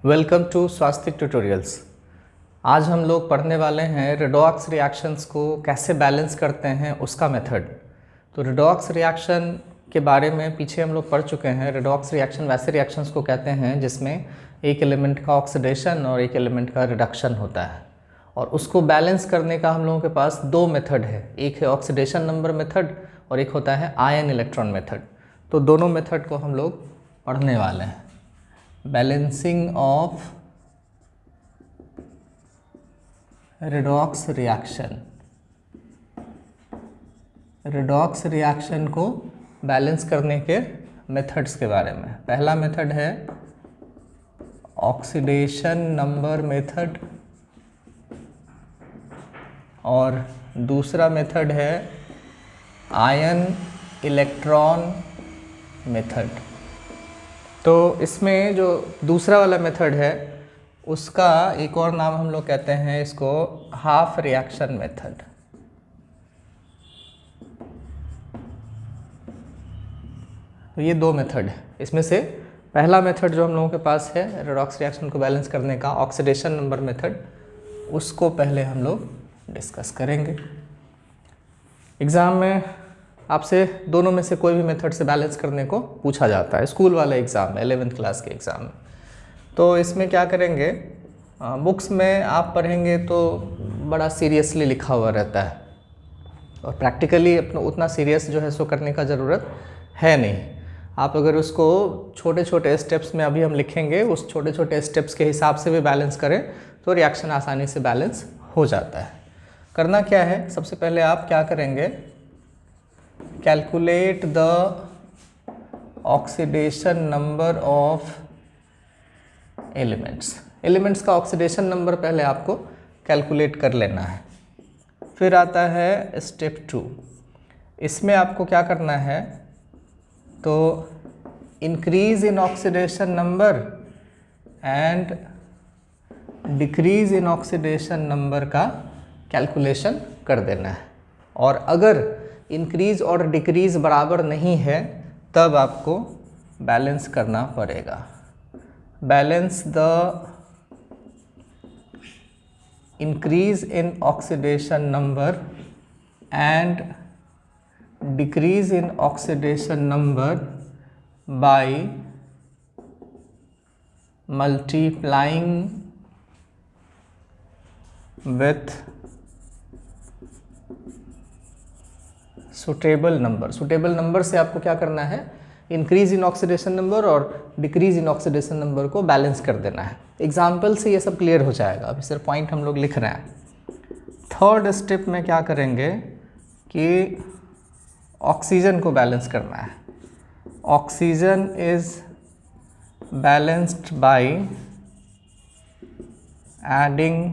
Welcome to Swastik tutorials. आज हम लोग पढ़ने वाले हैं रेडॉक्स रिएक्शंस को कैसे बैलेंस करते हैं उसका मेथड। तो रेडॉक्स रिएक्शन के बारे में पीछे हम लोग पढ़ चुके हैं। रेडॉक्स रिएक्शन वैसे रिएक्शंस को कहते हैं जिसमें एक एलिमेंट का ऑक्सीडेशन और एक एलिमेंट का रिडक्शन होता है, और उसको बैलेंस करने का हम लोगों के पास दो मेथड है। एक है ऑक्सीडेशन नंबर मेथड और एक होता है आयन इलेक्ट्रॉन मेथड। तो दोनों मेथड को हम लोग पढ़ने वाले हैं। Balancing of redox reaction, redox reaction को बैलेंस करने के मेथड्स के बारे में। पहला मेथड है ऑक्सीडेशन नंबर मेथड और दूसरा मेथड है आयन इलेक्ट्रॉन मेथड। तो इसमें जो दूसरा वाला मेथड है उसका एक और नाम हम लोग कहते हैं इसको हाफ रिएक्शन मेथड। तो ये दो मेथड है। इसमें से पहला मेथड जो हम लोगों के पास है रेडॉक्स रिएक्शन को बैलेंस करने का, ऑक्सीडेशन नंबर मेथड, उसको पहले हम लोग डिस्कस करेंगे। एग्ज़ाम में आपसे दोनों में से कोई भी मेथड से बैलेंस करने को पूछा जाता है, स्कूल वाले एग्ज़ाम में, 11th क्लास के एग्ज़ाम में। तो इसमें क्या करेंगे, बुक्स में आप पढ़ेंगे तो बड़ा सीरियसली लिखा हुआ रहता है, और प्रैक्टिकली अपना उतना सीरियस जो है सो करने का ज़रूरत है नहीं। आप अगर उसको छोटे छोटे स्टेप्स में अभी हम लिखेंगे, उस छोटे छोटे स्टेप्स के हिसाब से भी बैलेंस करें तो रिएक्शन आसानी से बैलेंस हो जाता है। करना क्या है, सबसे पहले आप क्या करेंगे, calculate the oxidation number of elements. Elements का ऑक्सीडेशन नंबर पहले आपको कैलकुलेट कर लेना है। फिर आता है स्टेप 2। इसमें आपको क्या करना है, तो increase in oxidation number and decrease in oxidation number का कैलकुलेशन कर देना है। और अगर इंक्रीज और डिक्रीज बराबर नहीं है तब आपको बैलेंस करना पड़ेगा। Balance the increase in oxidation number and decrease in oxidation number by multiplying with suitable number. Suitable number से आपको क्या करना है, इंक्रीज इन ऑक्सीडेशन नंबर और डिक्रीज इन ऑक्सीडेशन नंबर को बैलेंस कर देना है। एग्जाम्पल से ये सब क्लियर हो जाएगा, अभी सिर्फ पॉइंट हम लोग लिख रहे हैं। थर्ड स्टेप में क्या करेंगे कि ऑक्सीजन को बैलेंस करना है। Oxygen is balanced by adding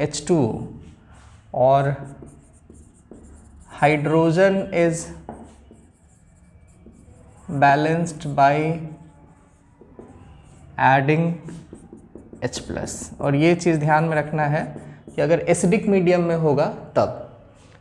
H2O और hydrogen is balanced by adding H+। और ये चीज़ ध्यान में रखना है कि अगर एसिडिक मीडियम में होगा तब।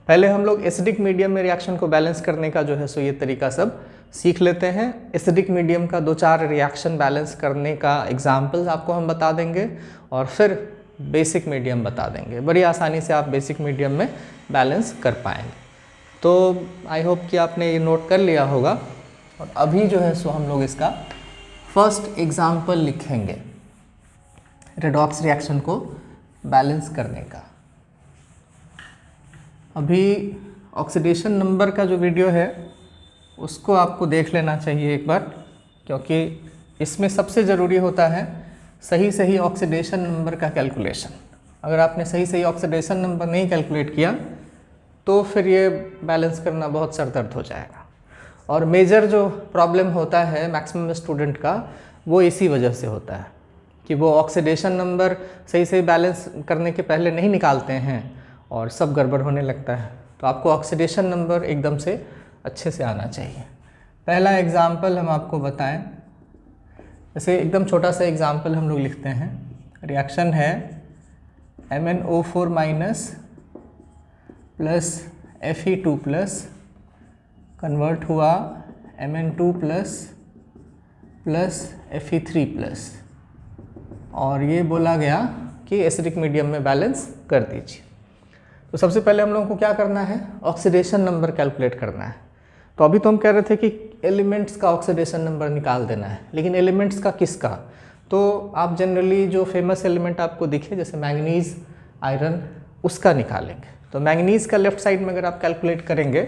पहले हम लोग एसिडिक मीडियम में रिएक्शन को बैलेंस करने का जो है सो ये तरीका सब सीख लेते हैं। एसिडिक मीडियम का 2-4 रिएक्शन बैलेंस करने का एग्जाम्पल्स आपको हम बता देंगे, और फिर बेसिक मीडियम बता देंगे। बड़ी आसानी से आप बेसिक मीडियम में बैलेंस कर पाएंगे। तो आई होप कि आपने ये नोट कर लिया होगा। और अभी जो है सो हम लोग इसका फर्स्ट एग्जाम्पल लिखेंगे रेडॉक्स रिएक्शन को बैलेंस करने का। अभी ऑक्सीडेशन नंबर का जो वीडियो है उसको आपको देख लेना चाहिए एक बार, क्योंकि इसमें सबसे ज़रूरी होता है सही ऑक्सीडेशन नंबर का कैलकुलेशन। अगर आपने सही ऑक्सीडेशन नंबर नहीं कैलकुलेट किया तो फिर ये बैलेंस करना बहुत सर दर्द हो जाएगा। और मेजर जो प्रॉब्लम होता है मैक्सिमम स्टूडेंट का, वो इसी वजह से होता है कि वो ऑक्सीडेशन नंबर सही बैलेंस करने के पहले नहीं निकालते हैं और सब गड़बड़ होने लगता है। तो आपको ऑक्सीडेशन नंबर एकदम से अच्छे से आना चाहिए। पहला एग्जाम्पल हम आपको बताएं, जैसे एकदम छोटा सा एग्जाम्पल हम लोग लिखते हैं। रिएक्शन है MnO4- प्लस Fe2+ कन्वर्ट हुआ Mn2+ प्लस Fe3+, और ये बोला गया कि एसिडिक मीडियम में बैलेंस कर दीजिए। तो सबसे पहले हम लोगों को क्या करना है, ऑक्सीडेशन नंबर कैलकुलेट करना है। तो अभी तो हम कह रहे थे कि एलिमेंट्स का ऑक्सीडेशन नंबर निकाल देना है, लेकिन एलिमेंट्स का किसका? तो आप जनरली जो फेमस एलिमेंट आपको दिखे जैसे मैंगनीज़, आयरन, उसका निकालेंगे। तो मैंगनीज़ का लेफ्ट साइड में अगर आप कैलकुलेट करेंगे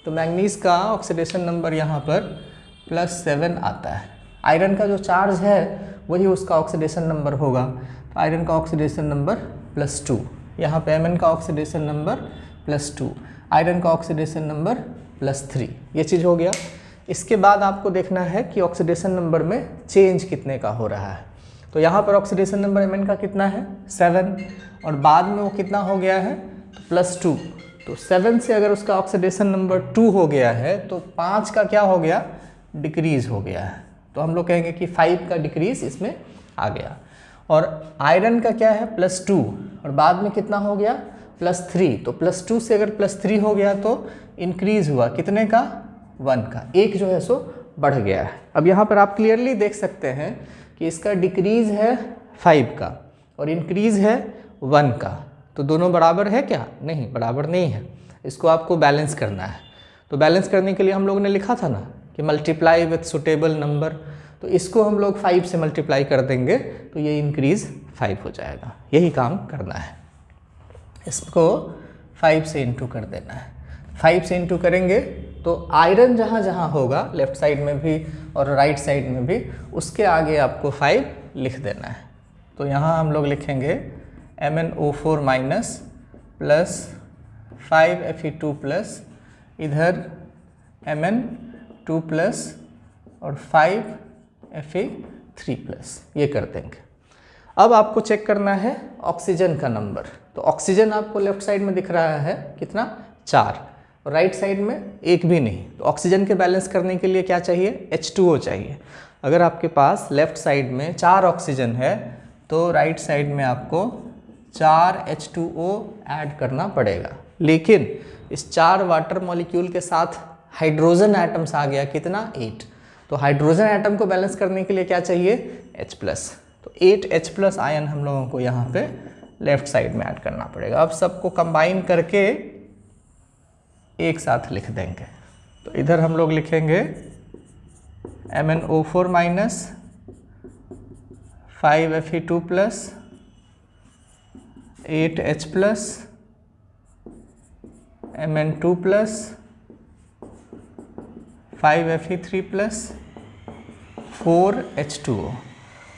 तो मैंगनीज़ का ऑक्सीडेशन नंबर यहाँ पर +7 आता है। आयरन का जो चार्ज है वही उसका ऑक्सीडेशन नंबर होगा, तो आयरन का ऑक्सीडेशन नंबर +2। यहाँ पे Mn का ऑक्सीडेशन नंबर +2, आयरन का ऑक्सीडेशन नंबर +3। ये चीज़ हो गया। इसके बाद आपको देखना है कि ऑक्सीडेशन नंबर में चेंज कितने का हो रहा है। तो यहाँ पर ऑक्सीडेशन नंबर Mn का कितना है 7, और बाद में वो कितना हो गया है तो +2। तो 7 से अगर उसका ऑक्सीडेशन नंबर 2 हो गया है तो 5 का क्या हो गया, डिक्रीज़ हो गया है। तो हम लोग कहेंगे कि 5 का डिक्रीज़ इसमें आ गया। और आयरन का क्या है +2, और बाद में कितना हो गया +3। तो +2 से अगर +3 हो गया तो इंक्रीज़ हुआ कितने का, 1 का, एक जो है सो बढ़ गया है। अब यहाँ पर आप क्लियरली देख सकते हैं कि इसका डिक्रीज़ है 5 का और इंक्रीज़ है 1 का। तो दोनों बराबर है क्या? नहीं, बराबर नहीं है। इसको आपको बैलेंस करना है। तो बैलेंस करने के लिए हम लोगों ने लिखा था ना कि मल्टीप्लाई विथ सुटेबल नंबर। तो इसको हम लोग 5 से मल्टीप्लाई कर देंगे तो ये इंक्रीज़ 5 हो जाएगा। यही काम करना है, इसको 5 से इंटू कर देना है। 5 से इंटू करेंगे तो आयरन जहाँ जहाँ होगा लेफ़्ट साइड में भी और राइट साइड में भी, उसके आगे आपको 5 लिख देना है। तो यहाँ हम लोग लिखेंगे MnO4 minus plus 5Fe2 plus, इधर Mn2 प्लस और 5Fe3 प्लस, ये कर देंगे। अब आपको चेक करना है ऑक्सीजन का नंबर। तो ऑक्सीजन आपको लेफ्ट साइड में दिख रहा है कितना, 4, और राइट साइड में एक भी नहीं। तो ऑक्सीजन के बैलेंस करने के लिए क्या चाहिए, H2O चाहिए। अगर आपके पास लेफ्ट साइड में 4 ऑक्सीजन है तो राइट साइड में आपको 4 H2O ऐड करना पड़ेगा। लेकिन इस 4 वाटर मॉलिक्यूल के साथ हाइड्रोजन एटम्स आ गया कितना, 8। तो हाइड्रोजन एटम को बैलेंस करने के लिए क्या चाहिए, H+। तो 8H+ आयन हम लोगों को यहाँ पे लेफ्ट साइड में ऐड करना पड़ेगा। अब सबको कंबाइन करके एक साथ लिख देंगे। तो इधर हम लोग लिखेंगे MnO4 minus 5Fe2 plus 8H+ Mn2 plus 5Fe3 plus 4H2O।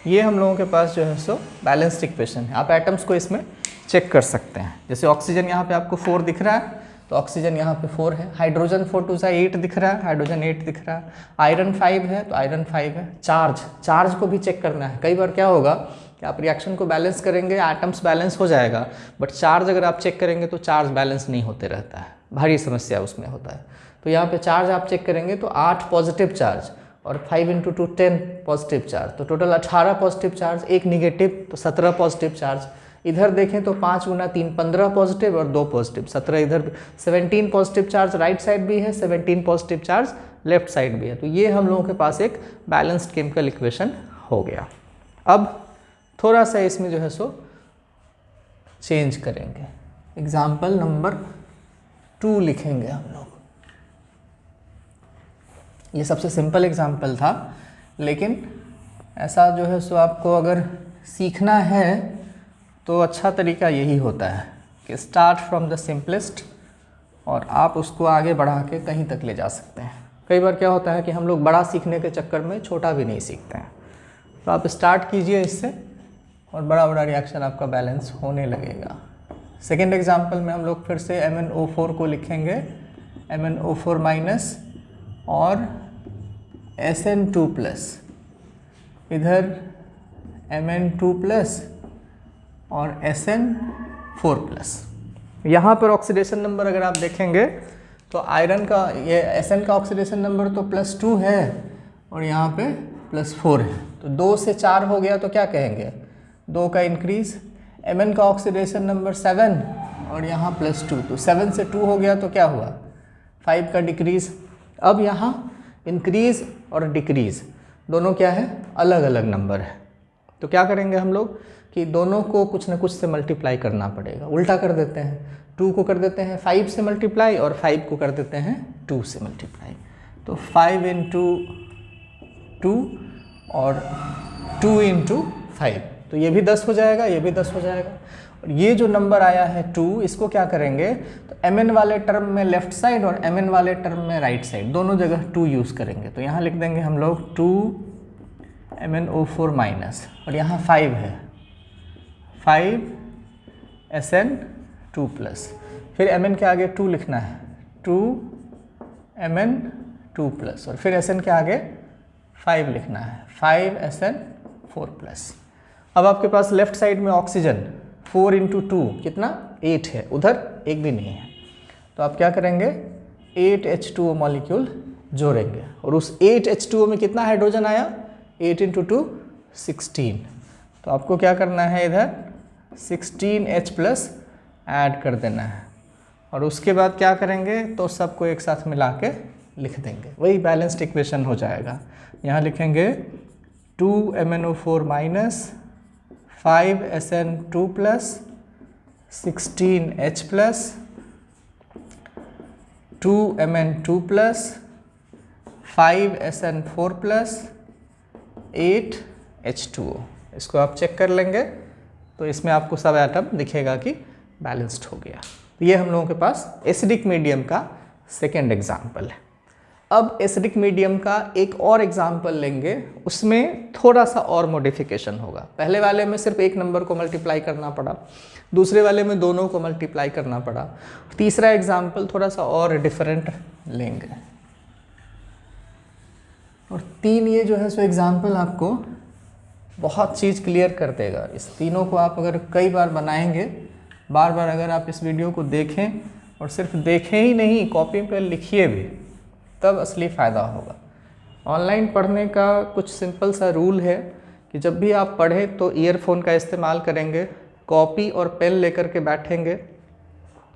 ये हम लोगों के पास जो है सो बैलेंस्ड इक्वेशन है। आप एटम्स को इसमें चेक कर सकते हैं। जैसे ऑक्सीजन यहाँ पे आपको 4 दिख रहा है तो ऑक्सीजन यहाँ पे 4 है। हाइड्रोजन 4 2 8 दिख रहा है, हाइड्रोजन 8 दिख रहा है। आयरन 5 है तो आयरन 5 है। चार्ज को भी चेक करना है। कई बार क्या होगा कि आप रिएक्शन को बैलेंस करेंगे, एटम्स बैलेंस हो जाएगा, बट चार्ज अगर आप चेक करेंगे तो चार्ज बैलेंस नहीं होते रहता है, भारी समस्या उसमें होता है। तो यहाँ पे चार्ज आप चेक करेंगे तो 8 पॉजिटिव चार्ज और 5 × 2 10 पॉजिटिव चार्ज, तो टोटल 18 पॉजिटिव चार्ज, एक निगेटिव, तो 17 पॉजिटिव चार्ज। इधर देखें तो 5 × 3 15 पॉजिटिव और 2 पॉजिटिव, 17। इधर 17 पॉजिटिव चार्ज राइट साइड भी है, 17 पॉजिटिव चार्ज लेफ्ट साइड भी है। तो ये हम लोगों के पास एक बैलेंस्ड केमिकल इक्वेशन हो गया। अब थोड़ा सा इसमें जो है सो चेंज करेंगे। एग्जाम्पल नंबर 2 लिखेंगे हम लोग। ये सबसे सिंपल एग्जाम्पल था, लेकिन ऐसा जो है सो आपको अगर सीखना है तो अच्छा तरीका यही होता है कि स्टार्ट फ्रॉम द सिंपलेस्ट और आप उसको आगे बढ़ा के कहीं तक ले जा सकते हैं। कई बार क्या होता है कि हम लोग बड़ा सीखने के चक्कर में छोटा भी नहीं सीखते हैं। तो आप स्टार्ट कीजिए इससे और बड़ा बड़ा रिएक्शन आपका बैलेंस होने लगेगा। सेकेंड एग्जाम्पल में हम लोग फिर से MnO4 को लिखेंगे MnO4 माइनस और SN2 प्लस, इधर Mn2 प्लस और SN4 प्लस। यहाँ पर ऑक्सीडेशन नंबर अगर आप देखेंगे तो आयरन का ये Sn का ऑक्सीडेशन नंबर तो +2 है और यहाँ पे +4 है। तो 2 से 4 हो गया तो क्या कहेंगे, 2 का इंक्रीज़। Mn का ऑक्सीडेशन नंबर 7 और यहाँ +2, तो 7 से 2 हो गया तो क्या हुआ, 5 का डिक्रीज़। अब यहाँ इंक्रीज़ और डिक्रीज़ दोनों क्या है, अलग अलग नंबर है। तो क्या करेंगे हम लोग कि दोनों को कुछ ना कुछ से मल्टीप्लाई करना पड़ेगा। उल्टा कर देते हैं, 2 को कर देते हैं 5 से मल्टीप्लाई और 5 को कर देते हैं 2 से मल्टीप्लाई। तो 5 इंटू 2 और 2 इंटू 5, तो ये भी 10 हो जाएगा, ये भी 10 हो जाएगा। और ये जो नंबर आया है 2, इसको क्या करेंगे तो mn वाले टर्म में लेफ्ट साइड और mn वाले टर्म में राइट साइड, दोनों जगह 2 यूज़ करेंगे। तो यहाँ लिख देंगे हम लोग 2 MnO4 माइनस, और यहाँ 5 है 5 SN2 प्लस, फिर Mn के आगे 2 लिखना है 2 Mn2 प्लस, और फिर Sn के आगे 5 लिखना है 5 SN4 प्लस। अब आपके पास लेफ्ट साइड में ऑक्सीजन 4 इंटू 2 कितना 8 है, उधर एक भी नहीं है, तो आप क्या करेंगे 8 H2O मॉलिक्यूल जोड़ेंगे, और उस 8 H2O में कितना हाइड्रोजन आया 8 इंटू 2 16, तो आपको क्या करना है इधर 16H प्लस ऐड कर देना है, और उसके बाद क्या करेंगे तो सबको एक साथ मिला के लिख देंगे, वही बैलेंस्ड इक्वेशन हो जाएगा। यहाँ लिखेंगे 2 MnO4 minus 5 SN2 plus 16H plus 2 Mn2 plus 5 SN4 plus 8 H2O। इसको आप चेक कर लेंगे तो इसमें आपको सब एटम दिखेगा कि बैलेंस्ड हो गया। तो ये हम लोगों के पास एसिडिक मीडियम का सेकेंड एग्जाम्पल है। अब एसिडिक मीडियम का एक और एग्जाम्पल लेंगे, उसमें थोड़ा सा और मॉडिफिकेशन होगा। पहले वाले में सिर्फ एक नंबर को मल्टीप्लाई करना पड़ा, दूसरे वाले में दोनों को मल्टीप्लाई करना पड़ा। तीसरा एग्जाम्पल थोड़ा सा और डिफरेंट लेंगे, और 3 ये जो है सो एग्जाम्पल आपको बहुत चीज़ क्लियर कर देगा। इस तीनों को आप अगर कई बार बनाएंगे, बार बार अगर आप इस वीडियो को देखें, और सिर्फ देखें ही नहीं कॉपी पर लिखिए भी, तब असली फ़ायदा होगा। ऑनलाइन पढ़ने का कुछ सिंपल सा रूल है कि जब भी आप पढ़ें तो ईयरफोन का इस्तेमाल करेंगे, कॉपी और पेन लेकर के बैठेंगे।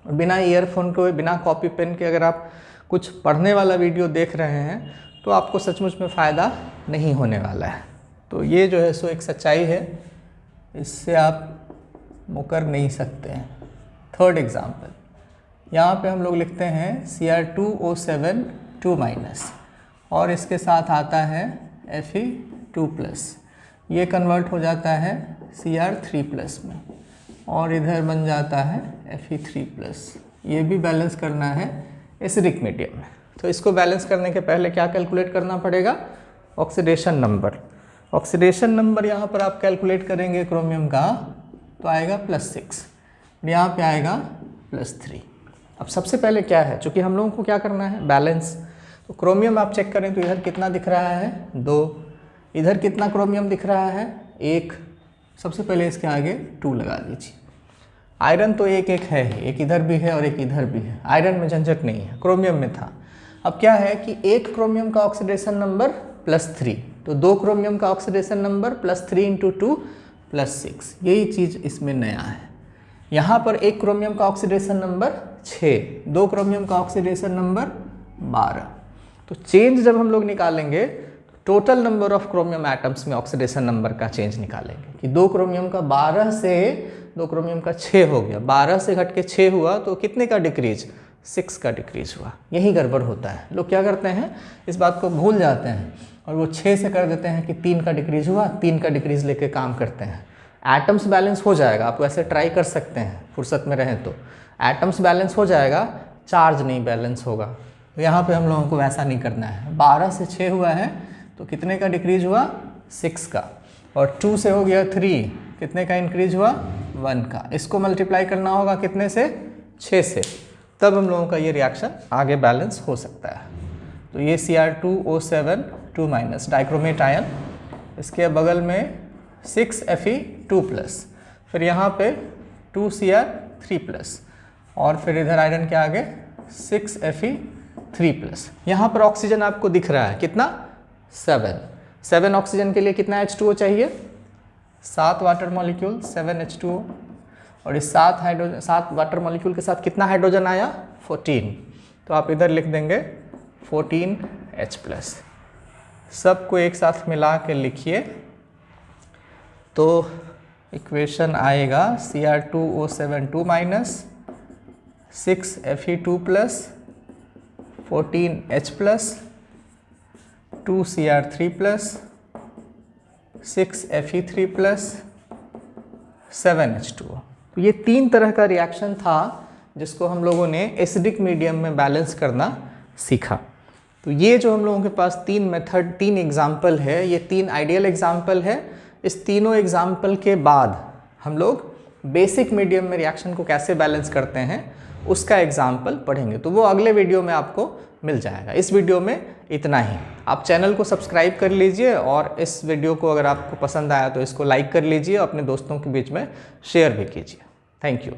बिना ईयरफोन के, बिना कॉपी पेन के अगर आप कुछ पढ़ने वाला वीडियो देख रहे हैं तो आपको सचमुच में फ़ायदा नहीं होने वाला है। तो ये जो है सो एक सच्चाई है, इससे आप मुकर नहीं सकते हैं। थर्ड एग्जाम्पल, यहाँ पे हम लोग लिखते हैं Cr2O7 2 माइनस, और इसके साथ आता है Fe2 प्लस, ये कन्वर्ट हो जाता है Cr3 प्लस में, और इधर बन जाता है Fe3 प्लस। ये भी बैलेंस करना है एसिडिक मीडियम में। तो इसको बैलेंस करने के पहले क्या कैलकुलेट करना पड़ेगा, ऑक्सीडेशन नंबर। ऑक्सीडेशन नंबर यहाँ पर आप कैलकुलेट करेंगे क्रोमियम का, तो आएगा +6, यहाँ पे आएगा +3। अब सबसे पहले क्या है, चूँकि हम लोगों को क्या करना है बैलेंस, तो क्रोमियम आप चेक करें तो इधर कितना दिख रहा है 2, इधर कितना क्रोमियम दिख रहा है 1। सबसे पहले इसके आगे 2 लगा दीजिए। आयरन तो एक है ही, एक इधर भी है और एक इधर भी है, आयरन में झंझट नहीं है, क्रोमियम में था। अब क्या है कि एक क्रोमियम का ऑक्सीडेशन नंबर +3, तो 2 क्रोमियम का ऑक्सीडेशन नंबर +3 इंटू 2 +6, यही चीज़ इसमें नया है। यहाँ पर एक क्रोमियम का ऑक्सीडेशन नंबर 6, 2 क्रोमियम का ऑक्सीडेशन नंबर 12। तो चेंज जब हम लोग निकालेंगे तो total number of chromium atoms में ऑक्सीडेशन नंबर का चेंज निकालेंगे कि 2 क्रोमियम का 12 से 2 क्रोमियम का 6 हो गया, 12 से घट के 6 हुआ, तो कितने का डिक्रीज 6 का डिक्रीज हुआ। यही गड़बड़ होता है, लोग क्या करते हैं इस बात को भूल जाते हैं और वो 6 से कर देते हैं कि 3 का डिक्रीज हुआ, 3 का डिक्रीज लेके काम करते हैं। एटम्स बैलेंस हो जाएगा, आप वैसे ट्राई कर सकते हैं फुर्सत में रहें तो, एटम्स बैलेंस हो जाएगा, चार्ज नहीं बैलेंस होगा। तो यहाँ पे हम लोगों को वैसा नहीं करना है। 12 से 6 हुआ है तो कितने का डिक्रीज हुआ 6 का, और 2 से हो गया 3, कितने का इंक्रीज हुआ 1 का। इसको मल्टीप्लाई करना होगा कितने से 6 से, तब हम लोगों का ये रिएक्शन आगे बैलेंस हो सकता है। तो ये Cr2O7 2 माइनस डाइक्रोमेट आयन, इसके बगल में 6Fe2 प्लस, फिर यहाँ पे 2Cr3 प्लस, और फिर इधर आयरन के आगे 6Fe3 प्लस। यहाँ पर ऑक्सीजन आपको दिख रहा है कितना 7 ऑक्सीजन के लिए कितना H2O चाहिए 7 वाटर मॉलिक्यूल 7 H2O, और इस 7 वाटर मॉलिक्यूल के साथ कितना हाइड्रोजन आया 14, तो आप इधर लिख देंगे 14H प्लस। सबको एक साथ मिला के लिखिए तो इक्वेशन आएगा Cr2O72 minus 6Fe2 plus 14H plus 2Cr3 plus 6Fe3 plus 7H2O। तो ये 3 तरह का रिएक्शन था जिसको हम लोगों ने एसिडिक मीडियम में बैलेंस करना सीखा। तो ये जो हम लोगों के पास 3 मेथड 3 एग्जाम्पल है, ये 3 आइडियल एग्जाम्पल है। इस तीनों एग्जाम्पल के बाद हम लोग बेसिक मीडियम में रिएक्शन को कैसे बैलेंस करते हैं उसका एग्जाम्पल पढ़ेंगे। तो वो अगले वीडियो में आपको मिल जाएगा। इस वीडियो में इतना ही। आप चैनल को सब्सक्राइब कर लीजिए और इस वीडियो को अगर आपको पसंद आया तो इसको लाइक कर लीजिए, अपने दोस्तों के बीच में शेयर भी कीजिए। Thank you.